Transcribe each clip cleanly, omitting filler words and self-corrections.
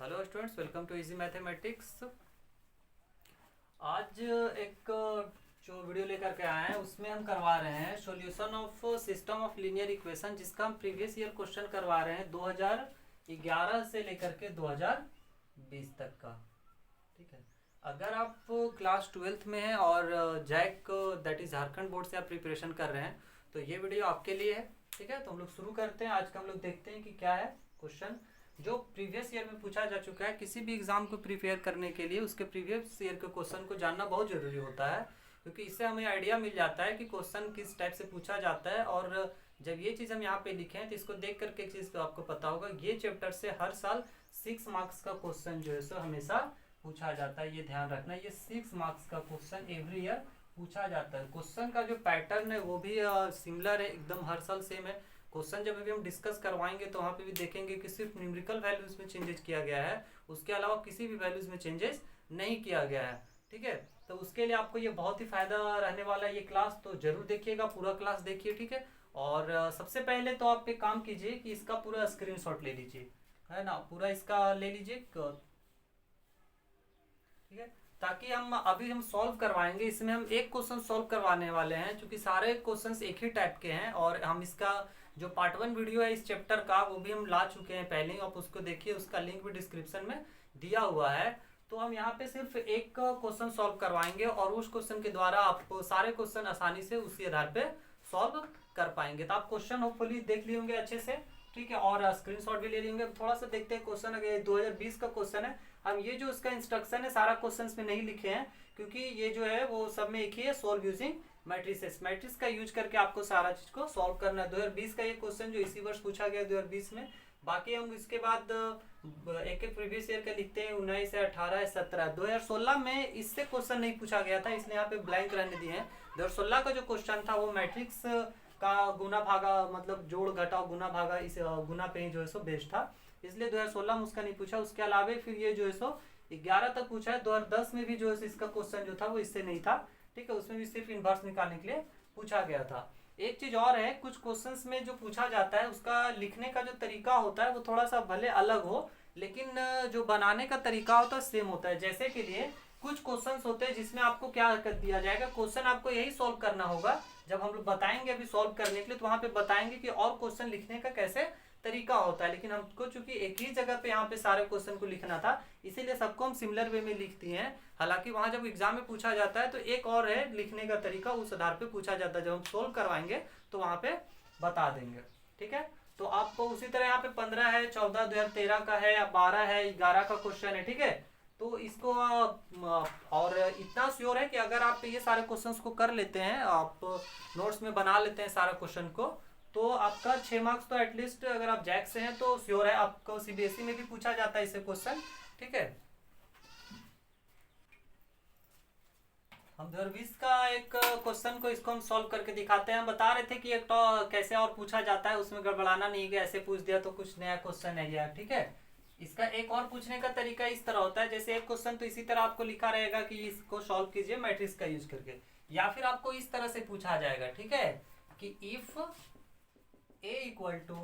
Hello students, welcome to easy mathematics. आज एक जो वीडियो लेकर के आए हैं उसमें हम करवा रहे हैं solution of system of linear equation, जिसका हम प्रीवियस ईयर क्वेश्चन करवा रहे हैं 2011 से लेकर के 2020 तक का। ठीक है, अगर आप क्लास 12th में हैं और JAC that is Jharkhand board से आप प्रिपरेशन कर रहे हैं तो ये वीडियो आपके लिए है। ठीक है, तो हम लोग शुरू करते हैं। आज का हम लोग देखते हैं कि क्या है क्वेश्चन जो प्रीवियस ईयर में पूछा जा चुका है। किसी भी एग्जाम को प्रिपेयर करने के लिए उसके प्रीवियस ईयर के क्वेश्चन को जानना बहुत जरूरी होता है, क्योंकि इससे हमें आइडिया मिल जाता है कि क्वेश्चन किस टाइप से पूछा जाता है। और जब ये चीज़ हम यहाँ पे लिखे हैं तो इसको देख करके एक चीज़ तो आपको पता होगा, ये चैप्टर से हर साल 6 मार्क्स का क्वेश्चन जो है सो हमेशा पूछा जाता है। ये ध्यान रखना, ये 6 मार्क्स का क्वेश्चन एवरी ईयर पूछा जाता है। क्वेश्चन का जो पैटर्न है वो भी सिमिलर है, एकदम हर साल सेम है। क्वेश्चन जब भी हम डिस्कस करवाएंगे तो वहाँ पे भी देखेंगे कि सिर्फ न्यूमेरिकल वैल्यूज में चेंजेस किया गया है, उसके अलावा किसी भी वैल्यूज में चेंजेस नहीं किया गया है। ठीक है, तो उसके लिए आपको ये बहुत ही फायदा रहने वाला है ये क्लास, तो जरूर देखिएगा, पूरा क्लास देखिए। ठीक है, और सबसे पहले तो आप एक काम कीजिए कि इसका पूरा स्क्रीनशॉट ले लीजिए, है ना, पूरा इसका ले लीजिए। ठीक है, ताकि हम सॉल्व करवाएंगे, इसमें हम एक क्वेश्चन सॉल्व करवाने वाले हैं, क्योंकि सारे क्वेश्चंस एक ही टाइप के हैं। और हम इसका जो पार्ट 1 वीडियो है इस चैप्टर का वो भी हम ला चुके हैं पहले ही, आप उसको देखिए, उसका लिंक भी डिस्क्रिप्शन में दिया हुआ है। तो हम यहाँ पे सिर्फ एक क्वेश्चन सॉल्व करवाएंगे और उस क्वेश्चन के द्वारा आप सारे क्वेश्चन आसानी से उसी आधार पे सॉल्व कर पाएंगे। तो आप क्वेश्चन होपफुली देख लिए होंगे अच्छे से। ठीक है, और स्क्रीनशॉट भी ले लेंगे। थोड़ा सा देखते हैं क्वेश्चन, अगर 2020 का क्वेश्चन है, हम ये जो इसका इंस्ट्रक्शन है सारा क्वेश्चंस में नहीं लिखे हैं, क्योंकि ये जो है वो सब में एक ही है, सोल्व यूजिंग मैट्रिसेस। मैट्रिक्स का यूज करके आपको सारा चीज को सॉल्व करना है। 2020 का ये क्वेश्चन जो इसी वर्ष पूछा गया 2020 में। बाकी हम इसके बाद एक एक प्रीवियस ईयर का लिखते हैं, 19 है, 18 है, 17। 2016 में इससे क्वेश्चन नहीं पूछा गया था, इसलिए यहाँ पे ब्लैंक रहने दिए हैं। 2016 का जो क्वेश्चन था वो मैट्रिक्स का गुना भागा, मतलब जोड़ घटाव गुना भागा, इस गुना पे ही जो है सो बेस्ड था, इसलिए 2016 में उसका नहीं पूछा। उसके अलावा फिर ये जो है सो 11 तक पूछा है। 2010 में भी जो है इसका क्वेश्चन जो था वो इससे नहीं था। ठीक है, उसमें भी सिर्फ इनवर्स निकालने के लिए पूछा गया था। एक चीज और है, कुछ क्वेश्चंस में जो पूछा जाता है उसका लिखने का जो तरीका होता है वो थोड़ा सा भले अलग हो, लेकिन जो बनाने का तरीका होता है सेम होता है। जैसे के लिए कुछ क्वेश्चंस होते हैं जिसमें आपको क्या कर दिया जाएगा, क्वेश्चन आपको यही सॉल्व करना होगा। जब हम लोग बताएंगे अभी सॉल्व करने के लिए तो वहां पे बताएंगे कि और क्वेश्चन लिखने का कैसे तरीका होता है, लेकिन हमको चूंकि एक ही जगह पे यहाँ पे सारे क्वेश्चन को लिखना था, इसीलिए सबको हम सिमिलर वे में लिखती हैं। हालांकि वहां जब एग्जाम में पूछा जाता है तो एक और है लिखने का तरीका, उस आधार पे पूछा जाता है। जब हम सोल्व करवाएंगे तो वहां पे बता देंगे। ठीक है, तो आपको उसी तरह यहाँ पे 15 है, 14 2013 का है, 12 है, 11 का क्वेश्चन है। ठीक है, तो इसको और इतना श्योर है कि अगर आप ये सारे क्वेश्चंस को कर लेते हैं, आप नोट्स में बना लेते हैं सारा क्वेश्चन को, तो आपका 6 मार्क्स तो एटलीस्ट, अगर आप जैक से हैं तो श्योर है। आपको सीबीएसई में भी पूछा जाता है इसे क्वेश्चन। ठीक है, हम 2020 का एक क्वेश्चन को इसको हम सॉल्व करके दिखाते हैं। हम बता रहे थे कि एक तो कैसे और पूछा जाता है, उसमें गड़बड़ाना नहीं है, ऐसे पूछ दिया तो कुछ नया क्वेश्चन है यार। ठीक है, इसका एक और पूछने का तरीका इस तरह होता है, जैसे एक क्वेश्चन तो इसी तरह आपको लिखा रहेगा कि इसको सॉल्व कीजिए मैट्रिक्स का यूज करके, या फिर आपको इस तरह से पूछा जाएगा। ठीक है, कि if a equal to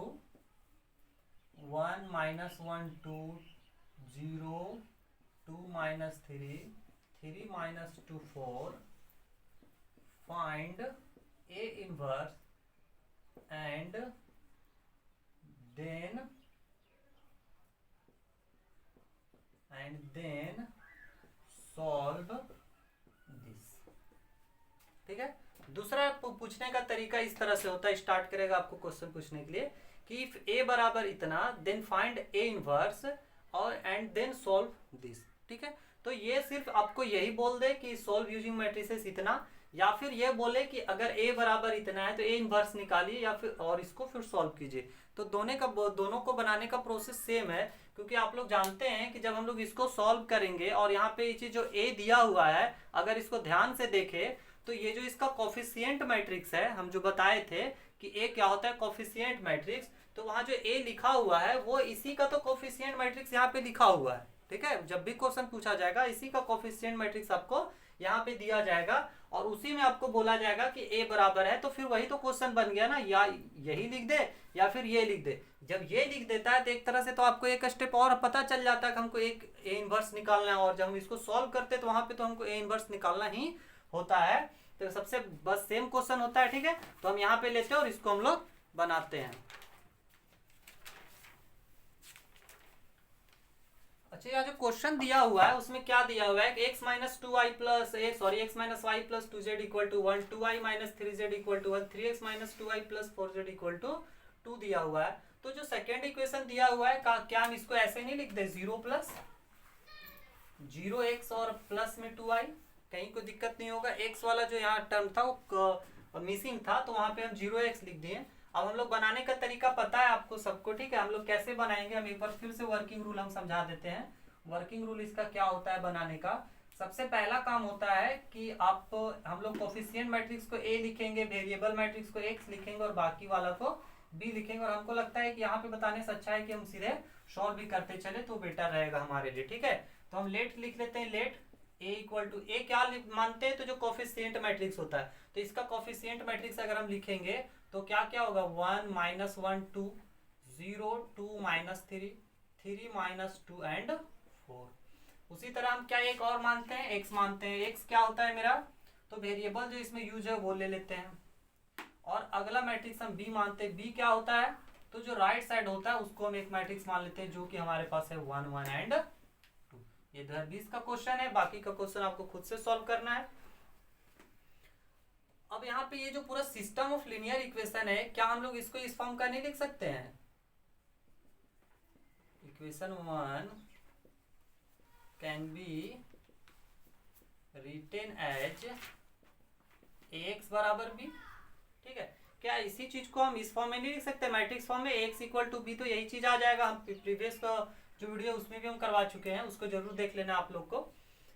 1 minus 1 2 0 2 minus 3 3 minus 2 4 find a inverse and then solve this. ठीक है, दूसरा पूछने का तरीका इस तरह से होता है, स्टार्ट करेगा आपको क्वेश्चन पूछने के लिए कि इफ a बराबर इतना देन फाइंड a इनवर्स और एंड देन सॉल्व दिस। ठीक है, तो ये सिर्फ आपको यही बोल दे कि सॉल्व यूजिंग मैट्रिसेस इतना, या फिर ये बोले कि अगर a बराबर इतना है तो a इनवर्स निकालिए, या फिर और इसको फिर सॉल्व कीजिए। तो दोनों को बनाने का प्रोसेस सेम है, क्योंकि आप लोग जानते हैं कि जब हम लोग इसको सॉल्व करेंगे और यहाँ पे ये चीज जो a दिया हुआ है, अगर इसको ध्यान से देखें तो ये जो इसका कोफिशिएंट मैट्रिक्स है, हम जो बताए थे कि ए क्या होता है कोफिशिएंट मैट्रिक्स, तो वहां जो ए लिखा हुआ है वो इसी का तो कोफिशिएंट मैट्रिक्स यहाँ पे लिखा हुआ है। ठीक है, जब भी क्वेश्चन पूछा जाएगा इसी का कोफिशिएंट मैट्रिक्स आपको यहाँ पे दिया जाएगा और उसी में आपको बोला जाएगा कि ए बराबर है, तो फिर वही तो क्वेश्चन बन गया ना, या यही लिख दे या फिर ये लिख दे। जब ये लिख देता है तो एक तरह से तो आपको एक स्टेप और पता चल जाता है कि हमको एक ए इनवर्स निकालना है, और जब हम इसको सॉल्व करते हैं तो वहां पे तो हमको ए इनवर्स निकालना ही होता है। तो सबसे बस सेम क्वेश्चन होता है, ठीक है। तो हम यहाँ पे लेते हैं और इसको हम लोग बनाते हैं। अच्छा, यहाँ जो क्वेश्चन दिया हुआ है उसमें क्या दिया हुआ है कि x minus two I plus x minus y plus two z equal to 1, 2i minus 3z equal to 1, 3x minus 2i plus 4z equal to 2 दिया हुआ है। तो जो सेकेंड इक्वेशन दिया हुआ है क्या हम इसको ऐसे नहीं लिख दे, 0 प्लस 0x और प्लस में 2i, कहीं कोई दिक्कत नहीं होगा। x वाला जो यहाँ टर्म था वो मिसिंग था, तो वहां पे हम 0x लिख दिए। अब हम लोग बनाने का तरीका पता है आपको सबको, ठीक है। हम लोग कैसे बनाएंगे, हम एक बार फिर से वर्किंग रूल हम समझा देते हैं। वर्किंग रूल इसका क्या होता है बनाने का। सबसे पहला काम होता है कि हम लोग कोफिशिएंट मैट्रिक्स को a लिखेंगे, वेरिएबल मैट्रिक्स को x लिखेंगे और बाकी वाला को b लिखेंगे। और हमको लगता है कि यहाँ पे बताने से अच्छा है कि हम सीधे सॉल्व भी करते चले तो बेटर रहेगा हमारे लिए, ठीक है। तो हम लेट लिख लेते हैं, लेट a इक्वल टू ए क्या मानते हैं, तो जो कोफिशिएंट मैट्रिक्स होता है, तो इसका कोफिशिएंट मैट्रिक्स अगर हम लिखेंगे तो क्या क्या होगा, 1 माइनस 1 2, 0 2 माइनस 3, 3 माइनस 2 एंड 4। उसी तरह हम क्या एक और मानते हैं, x मानते हैं। x क्या होता है मेरा, तो वेरिएबल जो इसमें यूज है वो ले लेते हैं। और अगला मैट्रिक्स हम b मानते हैं। b क्या होता है, तो जो राइट साइड होता है उसको हम एक मैट्रिक्स मान लेते हैं जो कि हमारे पास है 1 1 एंड 2। ये 2020 का क्वेश्चन है, बाकी का क्वेश्चन आपको खुद से सॉल्व करना है। अब यहाँ पे ये जो पूरा सिस्टम ऑफ लीनियर इक्वेशन है, क्या हम लोग इसको इस फॉर्म का नहीं लिख सकते हैं, equation 1 can be written as ax बराबर b, ठीक है। क्या इसी चीज को हम इस फॉर्म में नहीं लिख सकते, मैट्रिक्स फॉर्म में ax इक्वल टू b, तो यही चीज आ जाएगा। हम प्रीवियस का जो वीडियो उसमें भी हम करवा चुके हैं, उसको जरूर देख लेना आप लोग को।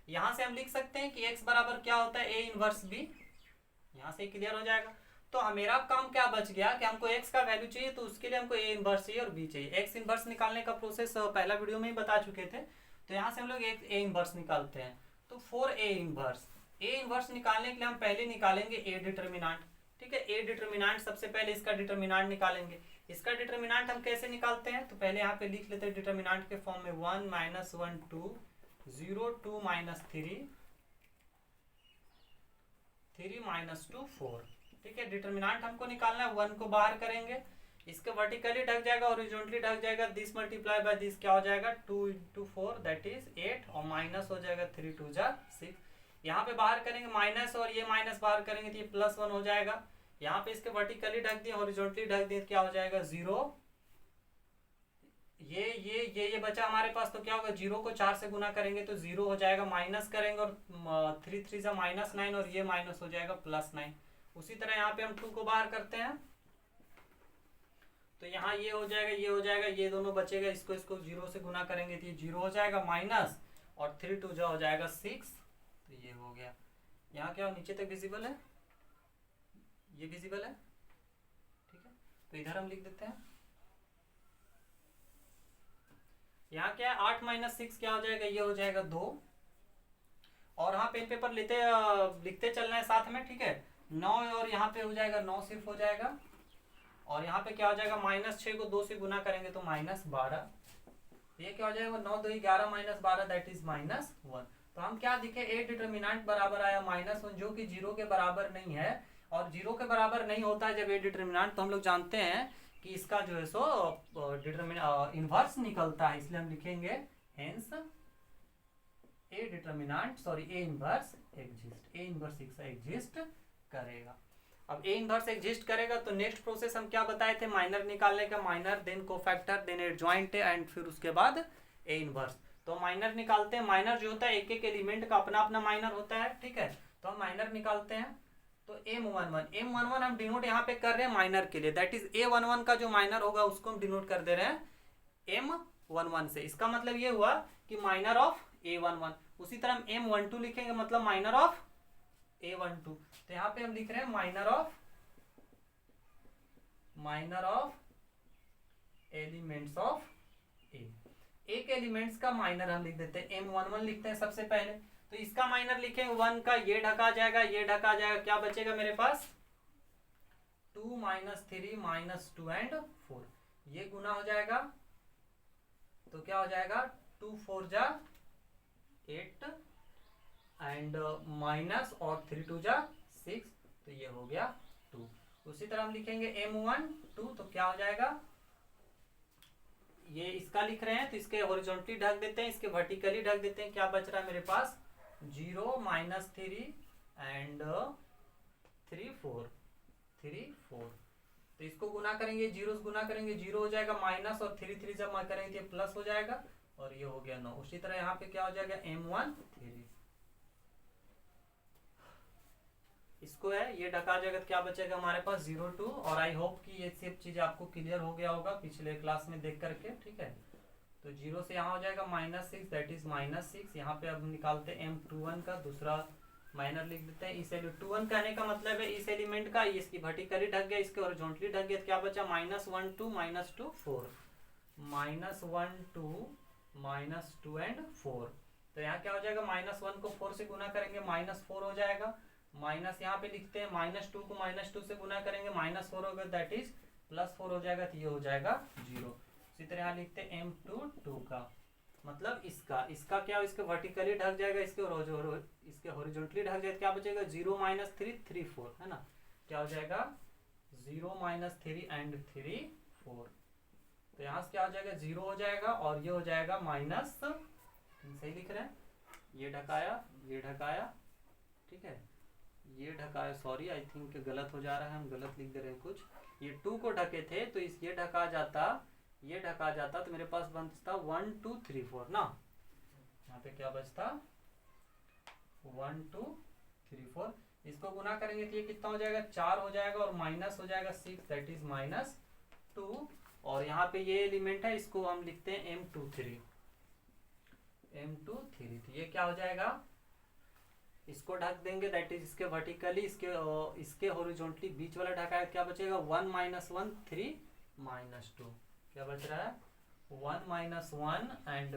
यहाँ से हम लिख सकते हैं कि x बराबर क्या होता है, a इनवर्स b, यहाँ से क्लियर हो जाएगा। तो मेरा काम क्या बच गया कि हमको x का वैल्यू चाहिए, तो उसके लिए हमको a इनवर्स चाहिए और b चाहिए। x इनवर्स निकालने का प्रोसेस पहला वीडियो में ही बता चुके थे, तो यहाँ से हम लोग एक a इनवर्स निकालते हैं। तो फॉर a इनवर्स निकालने के लिए हम पहले निकालेंगे a डिटर्मिनेंट, ठीक है। a डिटर्मिनेंट सबसे पहले इसका डिटर्मिनेंट निकालेंगे। इसका डिटर्मिनेंट हम कैसे निकालते हैं, तो पहले यहाँ पे लिख लेते हैं डिटर्मिनेंट के फॉर्म में 1 माइनस 1 2, 0 2 माइनस 3, 3 माइनस 2 4, ठीक है। डिटर्मिनेंट हमको निकालना है, 1 को बाहर करेंगे, इसके वर्टिकली ढक जाएगा, हॉरिजॉन्टली ढक जाएगा। दिस मल्टीप्लाई बाय दिस क्या हो जाएगा, 2 into 4 दैट इज 8, और माइनस हो जाएगा 3 2 जा 6। यहाँ पे बाहर करेंगे माइनस, और ये माइनस बाहर करेंगे तो ये प्लस 1 हो जाएगा। यहाँ पे इसके वर्टिकली ढक दिए, हॉरिजॉन्टली ढक दिए, क्या हो जाएगा 0। ये बचा हमारे पास, तो क्या होगा, 0 को 4 से गुना करेंगे तो 0 हो जाएगा, माइनस करेंगे और 3 3 जा माइनस 9, और ये माइनस हो जाएगा प्लस 9। उसी तरह यहाँ पे हम 2 को बाहर करते हैं, तो यहाँ ये हो जाएगा, ये हो जाएगा, ये दोनों बचेगा, इसको 0 से गुना करेंगे तो ये 0 हो जाएगा माइनस, और 3 2 जा हो जाएगा 6, तो ये हो गया। यहाँ क्या नीचे तक विजिबल है, ये विजिबल है, ठीक है। तो इधर हम लिख देते हैं, यहाँ क्या है 8 माइनस 6 क्या हो जाएगा, ये हो जाएगा 2। और यहाँ पेन पेपर लिखते चलना है साथ में, ठीक है। 9 और यहाँ पे हो जाएगा 9 सिर्फ हो जाएगा, और यहाँ पे क्या हो जाएगा माइनस 6 को 2 से गुना करेंगे तो माइनस 12। ये क्या हो जाएगा 9 2 11 माइनस 12 दैट इज माइनस 1। तो हम क्या दिखे, ए डिटर्मिनेंट बराबर आया माइनस 1, जो कि 0 के बराबर नहीं है। और 0 के बराबर नहीं होता है जब ए डिटर्मिनेंट, तो हम लोग जानते हैं कि इसका जो है सो इनवर्स निकलता है, इसलिए हम लिखेंगे hence A determinant A inverse exist, A inverse exist करेगा। अब ए इनवर्स एग्जिस्ट करेगा तो नेक्स्ट प्रोसेस हम क्या बताए थे, माइनर निकालने का, minor then cofactor then adjoint and फिर उसके बाद ए इनवर्स। तो माइनर निकालते हैं, माइनर जो होता है एक एक एलिमेंट का अपना अपना माइनर होता है, ठीक है। तो हम माइनर निकालते हैं, तो m11 हम डिनोट यहाँ पे कर रहे हैं माइनर के लिए, दैट इज a11 का जो माइनर होगा उसको हम डिनोट कर दे रहे हैं m11 से। इसका मतलब ये हुआ कि माइनर ऑफ a11। उसी तरह हम m12 लिखेंगे, मतलब माइनर ऑफ a12। तो यहाँ पे हम लिख रहे हैं minor of elements of a। एक एलिमेंट्स का माइनर हम लिख देते हैं, m11 लिखते हैं सबसे पहले। तो इसका माइनर लिखेंगे 1 का, ये ढका जाएगा, ये ढका जाएगा, क्या बचेगा मेरे पास 2 माइनस 3 माइनस 2 एंड 4, ये गुना हो जाएगा तो क्या हो जाएगा 2 4 जा 8 एंड माइनस और 3 2 जा 6, तो ये हो गया 2। उसी तरह हम लिखेंगे m1 2, तो क्या हो जाएगा, ये इसका लिख रहे हैं तो इसके हॉरिजॉन्टली ढक देते हैं, इसके वर्टिकली ढक देते हैं, क्या बच रहा है मेरे पास 0 माइनस 3 एंड 3 4 3 4, तो इसको गुना करेंगे, जीरो गुना करेंगे, 0 हो जाएगा माइनस और 3 3 जब करेंगे तो ये प्लस हो जाएगा और ये हो गया 9। उसी तरह यहाँ पे क्या हो जाएगा m1 3, इसको है ये ढका जाएगा तो क्या बचेगा हमारे पास 0 2। और आई होप कि ये सब चीज आपको क्लियर हो गया होगा पिछले क्लास में देख करके, ठीक है। तो 0 से यहाँ हो जाएगा -6, दैट इज -6। यहाँ पे अब निकालते हैं m21 का दूसरा माइनर लिख देते हैं। इस 21 कहने का मतलब है इस एलिमेंट का, इसकी वर्टिकली ढक गया, इसके हॉरिजॉन्टली ढक गया, तो क्या बचा -1 2 -2 4, -1 2 एंड 4। तो यहाँ क्या हो जाएगा -1 को 4 से गुना करेंगे -4 हो जाएगा, माइनस यहाँ पे लिखते हैं -2 को -2 से गुना करेंगे -4 होगा, दैट इज +4 हो जाएगा, तो ये हो जाएगा 0। इसी तरह यहाँ लिखते हैं m2 का मतलब इसका क्या इसके वर्टिकली ढक जाएगा, इसके हॉरिजॉन्टली ढक जाएगा, क्या बचेगा 0 -3 3 4, है ना। क्या हो जाएगा 0 -3 एंड 3 4, तो यहाँ से क्या हो जाएगा 0 हो जाएगा और ये हो जाएगा माइनस, सही लिख रहे हैं, ये ढकाया, ठीक है, ये ढकाया, सॉरी आई थिंक गलत हो जा रहा है, हम गलत लिख दे रहे हैं कुछ, ये 2 को ढके थे तो इस ये ढका जाता तो मेरे पास बनता 1 2 3 4 ना। यहाँ पे क्या बचता 1 2 3 4, इसको गुना करेंगे तो ये कितना हो जाएगा 4 हो जाएगा और माइनस हो जाएगा 6, दैट इज -2। और यहाँ पे ये एलिमेंट है, इसको हम लिखते हैं m23, तो ये क्या हो जाएगा, इसको ढक देंगे, दैट इज इसके वर्टिकली, इसके हॉरिजॉन्टली बीच वाला ढका है, क्या बचेगा 1 -1 3 -2, क्या बच रहा है 1 -1 एंड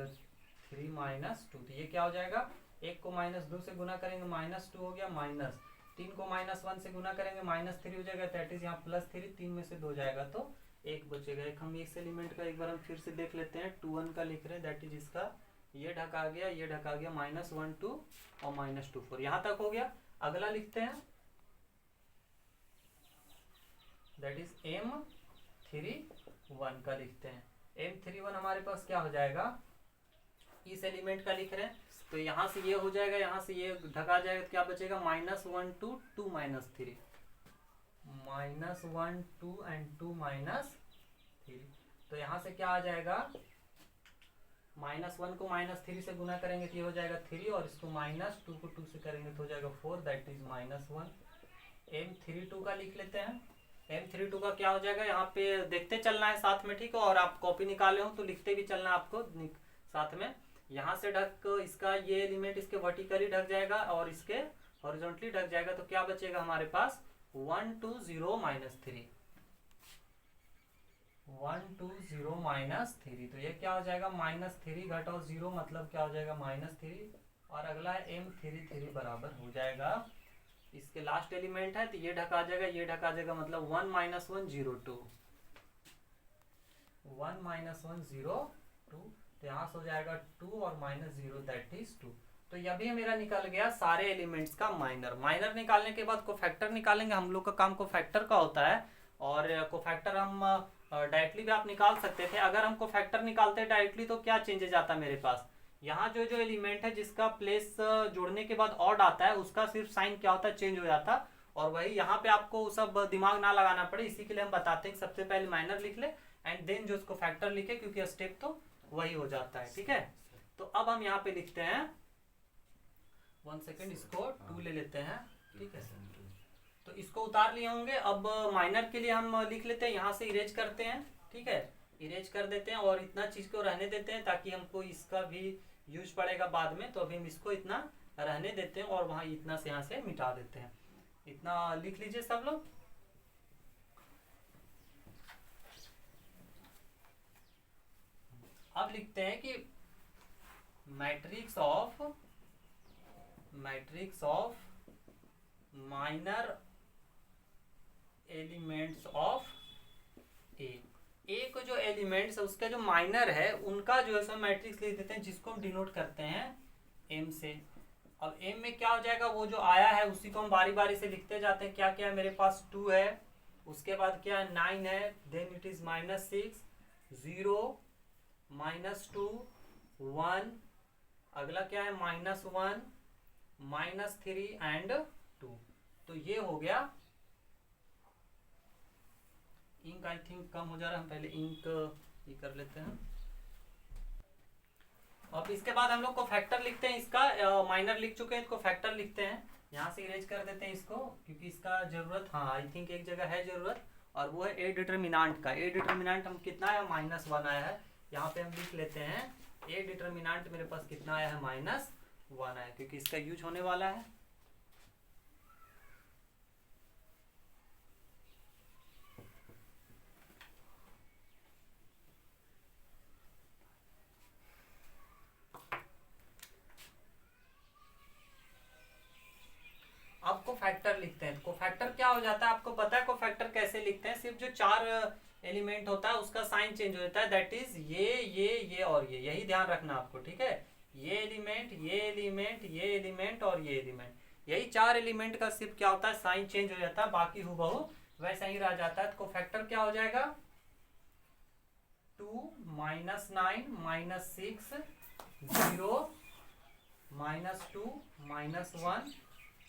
3 -2, तो ये क्या हो जाएगा, 1 को -2 से गुना करेंगे -2 हो गया, माइनस 3 को -1 से गुना करेंगे -3 हो जाएगा, दैट इज यहाँ +3, 3 में से 2 जाएगा तो 1 बचेगा। एक हम इस एलिमेंट का एक बार हम फिर से देख लेते हैं, 21 का लिख रहे हैं, दैट इज इसका ये ढका गया -1 2 और -2 4, यहाँ तक हो गया। अगला लिखते हैं, दैट इज m31 का लिखते हैं। m31 हमारे पास क्या हो जाएगा, इस एलिमेंट का लिख रहे हैं तो यहाँ से ये हो जाएगा, यहाँ से ये ढका जाएगा तो क्या बचेगा -1 2 2 -3, -1 2 एंड 2 -3, तो यहाँ से क्या आ जाएगा -1 को -3 से गुना करेंगे तो ये हो जाएगा 3 और इसको -2 को 2 से करेंगे तो हो जाएगा 4, दैट इज -1। m32 का लिख लेते हैं। m32 का क्या हो जाएगा, यहाँ पे देखते चलना है साथ में, ठीक है, और आप कॉपी निकाले हो तो लिखते भी चलना आपको साथ में। यहाँ से ढक इसका ये एलिमेंट इसके वर्टिकली ढक जाएगा और इसके हॉरिजॉन्टली ढक जाएगा, तो क्या बचेगा हमारे पास 1 2 0 -3, 1 2 0 -3, तो ये क्या हो जाएगा -3 घटाओ 0 मतलब क्या हो जाएगा -3, और अगला है m33 बराबर हो जाएगा, इसके लास्ट एलिमेंट है तो ये ढका जाएगा मतलब 1 -1 0 2, 1 -1 0 2, तो यहाँ से हो जाएगा 2 और -0 दैट इज 2। तो यह भी मेरा निकल गया सारे एलिमेंट्स का माइनर निकालने के बाद कोफैक्टर निकालेंगे, हम लोग का काम कोफैक्टर का होता है, और कोफैक्टर हम डायरेक्टली भी आप निकाल सकते थे। अगर हम कोफैक्टर निकालते हैं डायरेक्टली तो क्या चेंजेस आता है मेरे पास, यहाँ जो एलिमेंट है जिसका प्लेस जोड़ने के बाद ऑड आता है उसका सिर्फ साइन क्या होता है चेंज हो जाता, और वही यहाँ पे आपको सब दिमाग ना लगाना पड़े, इसी के लिए हम बताते हैं सबसे पहले माइनर लिख ले एंड देन जो उसको फैक्टर लिखे, क्योंकि स्टेप तो वही हो जाता है, ठीक है। तो अब हम यहाँ पे लिखते हैं 1 सेकेंड, इसको 2 ले लेते हैं, ठीक है, तो इसको उतार लिए होंगे। अब माइनर के लिए हम लिख लेते हैं, यहाँ से इरेज करते हैं, ठीक है, इरेज कर देते हैं और इतना चीज को रहने देते हैं ताकि हमको इसका भी यूज पड़ेगा बाद में, तो अभी हम इसको इतना रहने देते हैं और वहाँ इतना से यहाँ से मिटा देते हैं। इतना लिख लीजिए सब लोग। अब लिखते हैं कि matrix of matrix of minor elements of A को जो एलिमेंट्स है उसका जो माइनर है उनका जो है सो मैट्रिक्स लिख देते हैं, जिसको हम डिनोट करते हैं एम से। अब एम में क्या हो जाएगा, वो जो आया है उसी को हम बारी बारी से लिखते जाते हैं। क्या क्या है मेरे पास 2 है, उसके बाद क्या है 9 है, देन इट इज -6, 0, -2, 1, अगला क्या है -1, -3 एंड 2। तो ये हो गया। इंक आई थिंक कम हो जा रहा है, हम पहले इंक ये कर लेते हैं। अब इसके बाद हम लोग को फैक्टर लिखते हैं, इसका माइनर लिख चुके हैं, इसको फैक्टर लिखते हैं। यहाँ से इरेज कर देते हैं इसको, क्योंकि इसका जरूरत, हाँ आई थिंक एक जगह है जरूरत, और वो है ए डिटर्मिनांट का। ए डिटर्मिनांट हम कितना है, -1 आया है। यहाँ पे हम लिख लेते हैं ए डिटर्मिनांट मेरे पास कितना आया है, -1 आया, क्योंकि इसका यूज होने वाला है। अब कोफैक्टर लिखते हैं। कोफैक्टर क्या हो जाता है, आपको पता है कोफैक्टर कैसे लिखते हैं? सिर्फ जो 4 एलिमेंट होता है उसका साइन चेंज हो जाता है, दैट इज ये और ये, यही ध्यान रखना आपको, ठीक है। ये एलिमेंट, ये एलिमेंट, ये एलिमेंट और ये एलिमेंट, यही 4 एलिमेंट का सिर्फ क्या होता है, साइन चेंज हो जाता है, बाकी हूबहू वैसा ही रह जाता है। तो कोफैक्टर क्या हो जाएगा, 2 -9 -6 0 -2 -1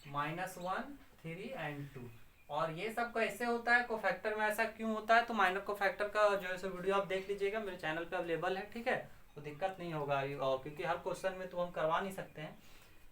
-1 3 एंड 2। और ये सब कैसे होता है, कोफैक्टर में ऐसा क्यों होता है? तो माइनर कोफैक्टर का जो है सो वीडियो आप देख लीजिएगा, मेरे चैनल पे अवेलेबल है, ठीक है। तो दिक्कत नहीं होगा, क्योंकि हर क्वेश्चन में तो हम करवा नहीं सकते हैं।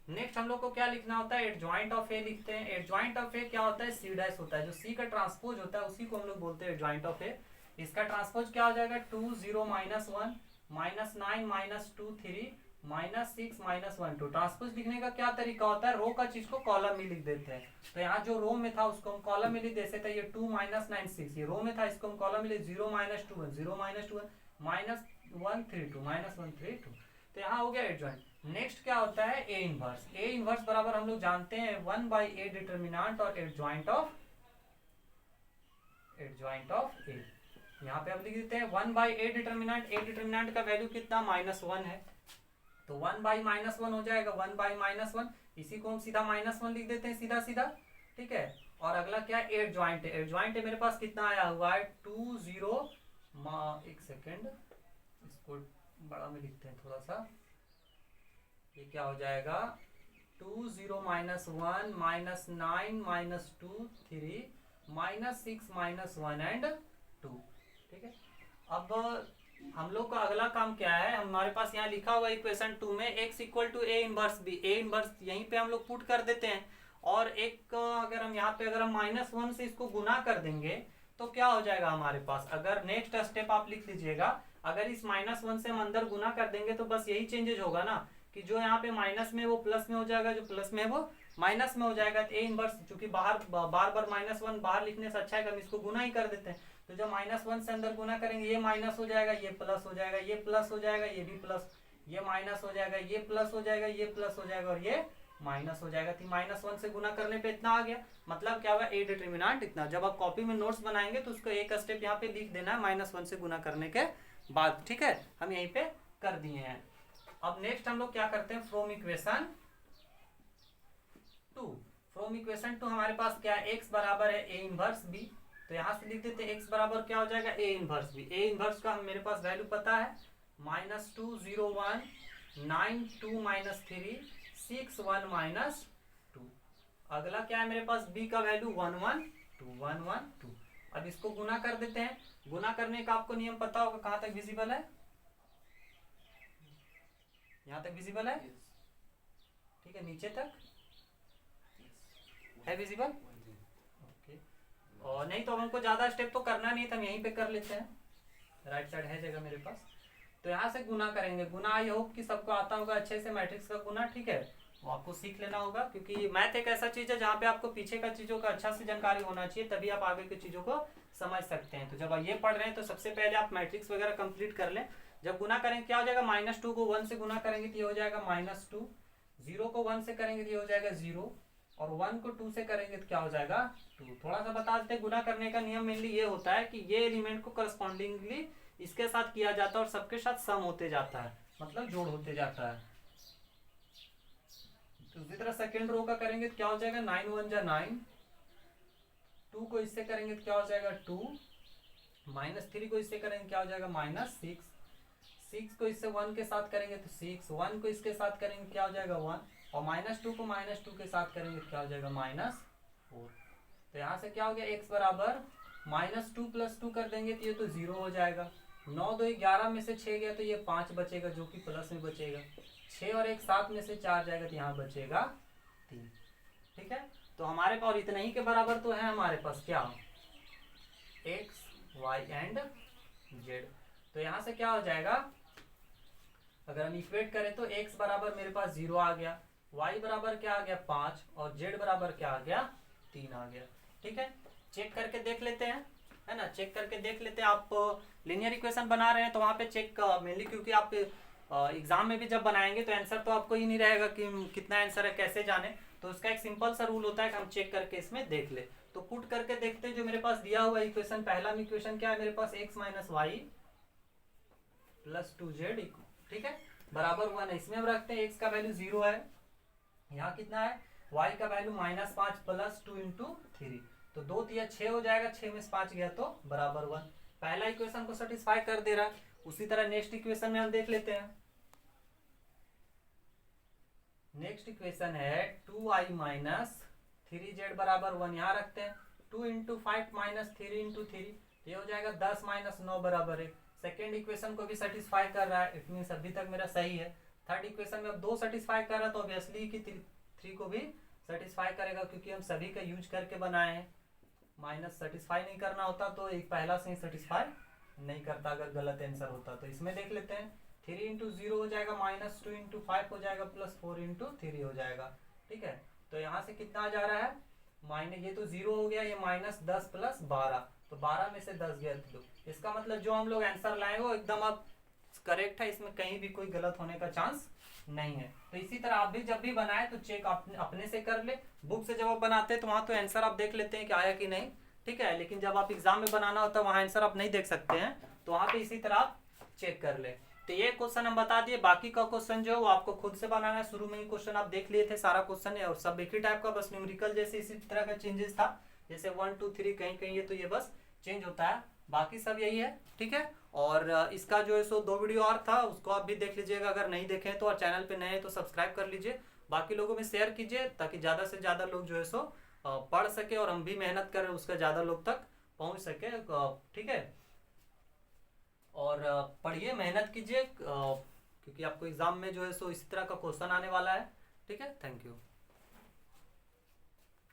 नेक्स्ट हम लोग को क्या लिखना होता है, एडजॉइंट ऑफ ए लिखते हैं। एडजॉइंट ऑफ ए क्या होता है, सी डैश होता है, जो सी का ट्रांसपोज होता है उसी को हम लोग बोलते हैं एडजॉइंट ऑफ ए। इसका ट्रांसपोज क्या हो जाएगा, 2 0 -1 -9 -2 3 -6 -1 2। ट्रांसपोज लिखने का क्या तरीका होता है, रो का चीज को कॉलम में लिख देते हैं। तो यहाँ जो रो में था उसको हम कॉलम में लिख देते थे। ये 2 -9 6 ये रो में था, इसको हम कॉलम में लिख 0 -2 1 0 -2 1 -1 3 2 -1 3 2। तो यहाँ हो गया एडजॉइंट। नेक्स्ट क्या होता है, ए इनवर्स। ए इनवर्स बराबर हम लोग जानते हैं 1/a डिटर्मिनेंट और एडजॉइंट ऑफ ए। यहाँ पे अब लिख देते हैं 1/a डिटर्मिनेंट। ए डिटर्मिनेंट का वैल्यू कितना, -1 है, तो 1/-1 हो जाएगा, 1/-1। इसी को हम सीधा -1 लिख देते हैं, सीधा सीधा, ठीक है। और अगला क्या है, एडजॉइंट है। एडजॉइंट है मेरे पास कितना आया हुआ है, 2 0 एक सेकेंड, इसको बड़ा में लिखते हैं थोड़ा सा। ये क्या हो जाएगा, 2 0 -1 -9 -2 3 -6 -1 एंड 2, ठीक है। अब हम लोग का अगला काम क्या है, हमारे पास यहाँ लिखा हुआ इक्वेशन 2 में x = a inverse b। a inverse यहीं पे हम लोग पुट कर देते हैं, और एक अगर हम यहाँ पे अगर हम -1 से इसको गुना कर देंगे तो क्या हो जाएगा हमारे पास। अगर नेक्स्ट स्टेप आप लिख लीजिएगा, अगर इस -1 से हम अंदर गुना कर देंगे तो बस यही चेंजेज होगा ना, कि जो यहाँ पे माइनस में वो प्लस में हो जाएगा, जो प्लस में वो माइनस में हो जाएगा। तो ए इनवर्स, चूंकि बार बार -1 बाहर लिखने से अच्छा है कि हम इसको गुना ही कर देते हैं। तो जब -1 से अंदर गुना करेंगे, ये माइनस हो जाएगा, ये प्लस हो जाएगा, ये प्लस हो जाएगा, ये भी प्लस, ये माइनस हो जाएगा, ये प्लस हो जाएगा, ये प्लस हो जाएगा और ये माइनस हो जाएगा। तो -1 से गुना करने पे इतना आ गया, मतलब क्या हुआ, ए डिटर्मिनेंट इतना। जब आप कॉपी में नोट्स बनाएंगे तो उसको एक स्टेप यहाँ पे लिख देना है -1 से गुना करने के बाद, ठीक है। हम यहीं पे कर दिए हैं। अब नेक्स्ट हम लोग क्या करते हैं, फ्रॉम इक्वेशन 2 हमारे पास क्या है, x बराबर है a इनवर्स b। तो यहाँ से लिख देते हैं x बराबर क्या हो जाएगा, a inverse b। a inverse का मेरे पास वैल्यू पता है, -2 0 1 9 2 -3 6 1 -2। अगला क्या है मेरे पास, b का वैल्यू 1 1 2 1 1 2। अब इसको गुना कर देते हैं। गुना करने का आपको नियम पता होगा, कहाँ तक विजिबल है, यहाँ तक विजिबल है, ठीक है, नीचे तक है विजिबल, ओके। और नहीं तो हमको ज्यादा स्टेप तो करना नहीं था, हम यहीं पे कर लेते हैं, राइट साइड है जगह मेरे पास। तो यहाँ से गुना करेंगे। गुना आई होप कि सबको आता होगा अच्छे से मैट्रिक्स का गुना, ठीक है। वो आपको सीख लेना होगा, क्योंकि मैथ एक ऐसा चीज है जहाँ पे आपको पीछे का चीजों का अच्छा से जानकारी होना चाहिए, तभी आप आगे की चीजों को समझ सकते हैं। तो जब ये पढ़ रहे हैं तो सबसे पहले आप मैट्रिक्स वगैरह कंप्लीट कर लें। जब गुना करेंगे क्या हो जाएगा, -2 को 1 से गुना करेंगे तो ये हो जाएगा -2, 0 को 1 से करेंगे तो ये हो जाएगा 0, और 1 को 2 से करेंगे तो क्या हो जाएगा 2। थोड़ा सा बता देते हैं, गुना करने का नियम मेनली ये होता है कि ये एलिमेंट को करस्पॉन्डिंगली इसके साथ किया जाता है और सबके साथ सम होते जाता है, मतलब जोड़ होते जाता है। तो उसी तरह सेकेंड रो का करेंगे तो क्या हो जाएगा 9 1 जा 9, 2 को इससे करेंगे तो क्या हो जाएगा 2, -3 को इससे करेंगे क्या हो जाएगा -6, 6 को इससे 1 के साथ करेंगे तो 6, 1 को इसके साथ करेंगे क्या हो जाएगा 1, और -2 को -2 के साथ करेंगे तो क्या हो जाएगा -4। तो यहाँ से क्या हो गया x बराबर -2 + 2 कर देंगे तो ये तो 0 हो जाएगा। 9 2 11 में से 6 गया तो ये 5 बचेगा जो कि प्लस में बचेगा। 6 और 1 7 में से 4 जाएगा तो यहाँ बचेगा 3। ठीक है, तो हमारे पास इतना ही के बराबर तो है हमारे पास क्या x y एंड z। तो यहाँ से क्या हो जाएगा, अगर हम इक्वेट करें तो x बराबर मेरे पास 0 आ गया, y बराबर क्या आ गया 5, और z बराबर क्या आ गया 3 आ गया। ठीक है, चेक करके देख लेते हैं, है ना, चेक करके देख लेते हैं। आप लीनियर इक्वेशन बना रहे हैं तो वहाँ पे चेक मेनली, क्योंकि आप एग्जाम में भी जब बनाएंगे तो आंसर तो आपको ही नहीं रहेगा कि कितना आंसर है कैसे जाने, तो उसका एक सिंपल सा रूल होता है कि हम चेक करके इसमें देख ले। तो पुट करके देखते हैं, जो मेरे पास दिया हुआ इक्वेशन, पहला इक्वेशन क्या है मेरे पास, x - y + 2z, ठीक है, बराबर 1 है। इसमें हम रखते हैं x का वैल्यू 0 है, यहाँ कितना है y का वैल्यू -5 + 2 × 3, तो 2 3 6 हो जाएगा, 6 में से 5 गया तो बराबर 1। पहला इक्वेशन को सेटिस्फाई कर दे रहा है। उसी तरह नेक्स्ट इक्वेशन में हम देख लेते हैं। नेक्स्ट इक्वेशन है 2i - 3z बराबर 1, यहाँ रखते हैं। 2 × 5 - 3 × 3, ये हो जाएगा 10 - 9 बराबर 1। सेकेंड इक्वेशन को भी सेटिस्फाई कर रहा है, इट मीन्स अभी तक मेरा सही है। थर्ड इक्वेशन में अब 2 सेटिस्फाई कर रहा है तो ऑब्वियसली कि 3 को भी सेटिस्फाई करेगा, क्योंकि हम सभी का यूज करके बनाए हैं। माइनस सेटिस्फाई नहीं करना होता तो एक पहला से ही सेटिस्फाई नहीं करता अगर गलत आंसर होता। तो इसमें देख लेते हैं, 3 × 0 हो जाएगा, -2 × 5 हो जाएगा, +4 × 3 हो जाएगा। ठीक है, तो यहाँ से कितना आ जा रहा है, माइनस, ये तो 0 हो गया, ये -10 + 12, तो 12 में से 10 गया तो 2। इसका मतलब जो हम लोग आंसर लाए वो एकदम अब करेक्ट है, इसमें कहीं भी कोई गलत होने का चांस नहीं है। तो इसी तरह आप भी जब भी बनाए तो चेक अपने से कर ले। बुक से जब आप बनाते हैं तो वहां तो आंसर आप देख लेते हैं कि आया कि नहीं, ठीक है, लेकिन जब आप एग्जाम में बनाना होता है वहां आंसर आप नहीं देख सकते हैं, तो वहां पे इसी तरह आप चेक कर ले। तो ये क्वेश्चन हम बता दिए, बाकी का क्वेश्चन जो है वो आपको खुद से बनाना है। शुरू में ही क्वेश्चन आप देख लिए थे, सारा क्वेश्चन है और सब एक ही टाइप का, बस न्यूमेरिकल जैसे इसी तरह का चेंजेस था, जैसे 1 2 3 कहीं कहीं ये तो ये बस चेंज होता है, बाकी सब यही है। ठीक है, और इसका जो है सो 2 वीडियो और था, उसको आप भी देख लीजिएगा, अगर नहीं देखें तो, और चैनल पे नए हैं तो सब्सक्राइब कर लीजिए, बाकी लोगों में शेयर कीजिए ताकि ज़्यादा से ज़्यादा लोग जो है सो पढ़ सके, और हम भी मेहनत करें उसका ज़्यादा लोग तक पहुंच सके। ठीक है, और पढ़िए, मेहनत कीजिए, क्योंकि आपको एग्जाम में जो है सो इसी तरह का क्वेश्चन आने वाला है। ठीक है, थैंक यू।